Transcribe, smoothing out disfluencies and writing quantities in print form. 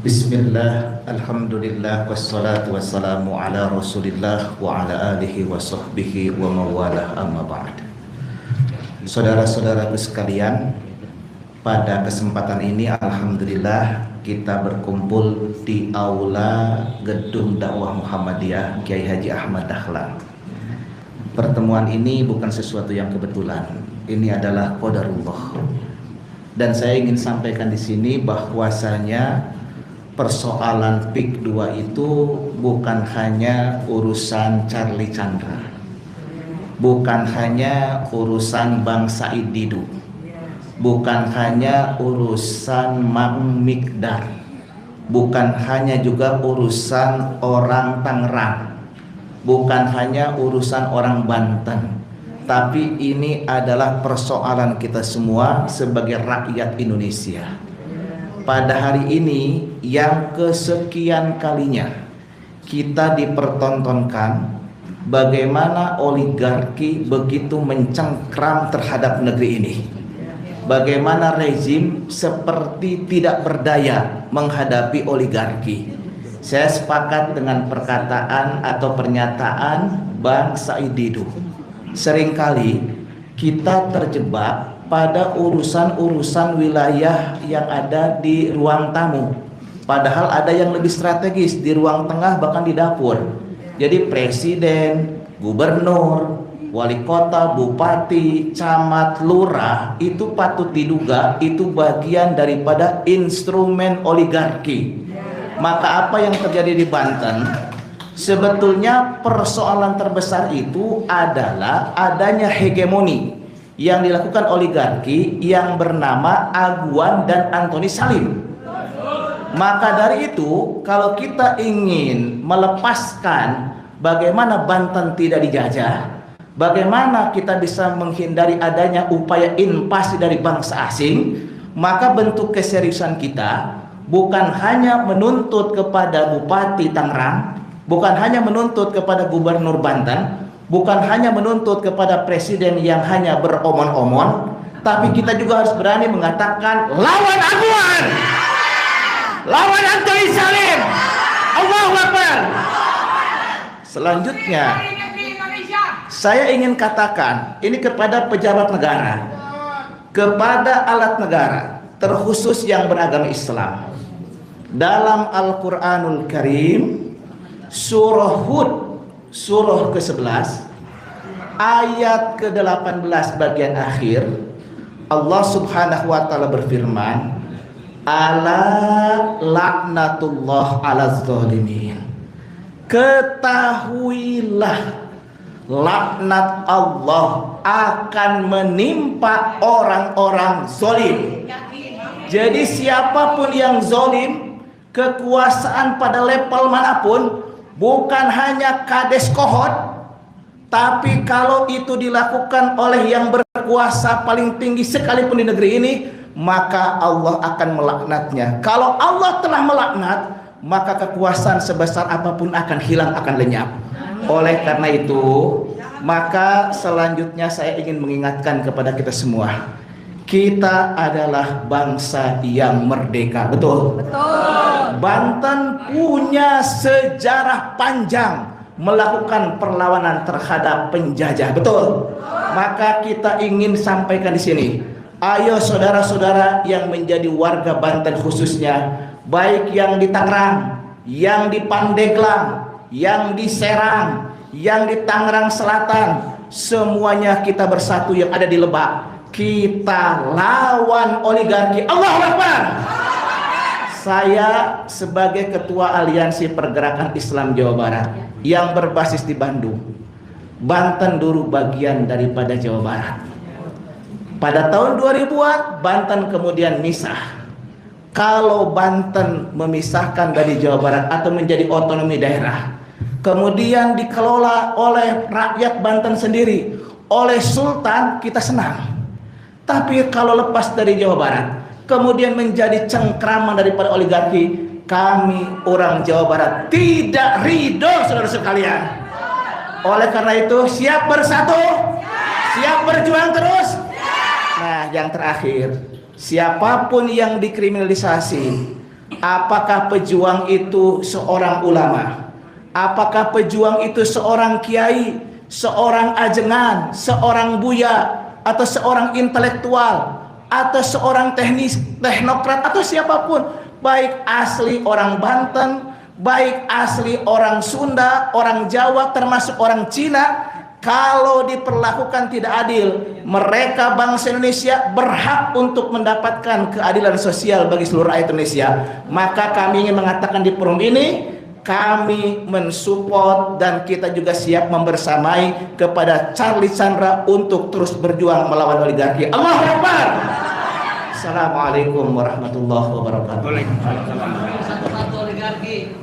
Bismillah, alhamdulillah, wassalatu wassalamu ala rasulillah wa ala alihi wa sahbihi wa mawalah amma ba'd. Saudara-saudaraku sekalian, pada kesempatan ini alhamdulillah kita berkumpul di aula Gedung Dakwah Muhammadiyah Kiai Haji Ahmad Dahlan. Pertemuan ini bukan sesuatu yang kebetulan, ini adalah qadarullah. Dan saya ingin sampaikan di sini bahwasanya persoalan PIK 2 itu bukan hanya urusan Charlie Chandra, bukan hanya urusan Bang Said Didu, bukan hanya urusan Mang Mikdar, bukan hanya juga urusan orang Tangerang, bukan hanya urusan orang Banten, tapi ini adalah persoalan kita semua sebagai rakyat Indonesia. Pada hari ini yang kesekian kalinya kita dipertontonkan bagaimana oligarki begitu mencengkram terhadap negeri ini. Bagaimana rezim seperti tidak berdaya menghadapi oligarki. Saya sepakat dengan perkataan atau pernyataan Bang Said Didu. Seringkali kita terjebak pada urusan-urusan wilayah yang ada di ruang tamu, padahal ada yang lebih strategis di ruang tengah, bahkan di dapur. Jadi presiden, gubernur, wali kota, bupati, camat, lurah itu patut diduga itu bagian daripada instrumen oligarki. Maka apa yang terjadi di Banten, sebetulnya persoalan terbesar itu adalah adanya hegemoni yang dilakukan oligarki yang bernama Aguan dan Antoni Salim. Maka dari itu, kalau kita ingin melepaskan bagaimana Banten tidak dijajah, bagaimana kita bisa menghindari adanya upaya invasi dari bangsa asing, maka bentuk keseriusan kita bukan hanya menuntut kepada Bupati Tangerang, bukan hanya menuntut kepada Gubernur Banten, bukan hanya menuntut kepada presiden yang hanya beromon-omon, tapi kita juga harus berani mengatakan lawan Aguan, lawan Antoni Salim. Allahu Akbar. Selanjutnya saya ingin katakan ini kepada pejabat negara, kepada alat negara, terkhusus yang beragama Islam. Dalam Al-Quranul Karim surah Hud surah ke-11 ayat ke-18 bagian akhir, Allah Subhanahu wa taala berfirman, ala laknatullah ala zalimin. Ketahuilah laknat Allah akan menimpa orang-orang zalim. Jadi siapapun yang zalim, kekuasaan pada level manapun, bukan hanya kades kohot, tapi kalau itu dilakukan oleh yang berkuasa paling tinggi sekalipun di negeri ini, maka Allah akan melaknatnya. Kalau Allah telah melaknat, maka kekuasaan sebesar apapun akan hilang, akan lenyap. Oleh karena itu, maka selanjutnya saya ingin mengingatkan kepada kita semua, kita adalah bangsa yang merdeka. Betul? Betul. Banten punya sejarah panjang melakukan perlawanan terhadap penjajah. Betul? Maka kita ingin sampaikan di sini, ayo saudara-saudara yang menjadi warga Banten khususnya, baik yang di Tangerang, yang di Pandeglang, yang di Serang, yang di Tangerang Selatan, semuanya kita bersatu yang ada di Lebak. Kita lawan oligarki. Allahu Akbar. Saya sebagai Ketua Aliansi Pergerakan Islam Jawa Barat yang berbasis di Bandung, Banten dulu bagian daripada Jawa Barat. Pada tahun 2000-an Banten kemudian misah. Kalau Banten memisahkan dari Jawa Barat atau menjadi otonomi daerah, kemudian dikelola oleh rakyat Banten sendiri, oleh Sultan, kita senang. Tapi kalau lepas dari Jawa Barat, kemudian menjadi cengkraman daripada oligarki, kami orang Jawa Barat tidak ridho, saudara sekalian. Oleh karena itu, siap bersatu, siap berjuang terus. Nah, yang terakhir, siapapun yang dikriminalisasi, Apakah pejuang itu seorang ulama? Apakah pejuang itu seorang kiai, seorang ajengan, seorang buya, atau seorang intelektual, atau seorang teknokrat, atau siapapun, baik asli orang Banten, baik asli orang Sunda, orang Jawa, termasuk orang Cina, kalau diperlakukan tidak adil, mereka bangsa Indonesia berhak untuk mendapatkan keadilan sosial bagi seluruh rakyat Indonesia. Maka kami ingin mengatakan di forum ini, kami mensupport dan kita juga siap membersamai kepada Charlie Chandra untuk terus berjuang melawan oligarki. Allahu Akbar. Assalamualaikum warahmatullahi wabarakatuh. Waalaikumsalam. Satu oligarki.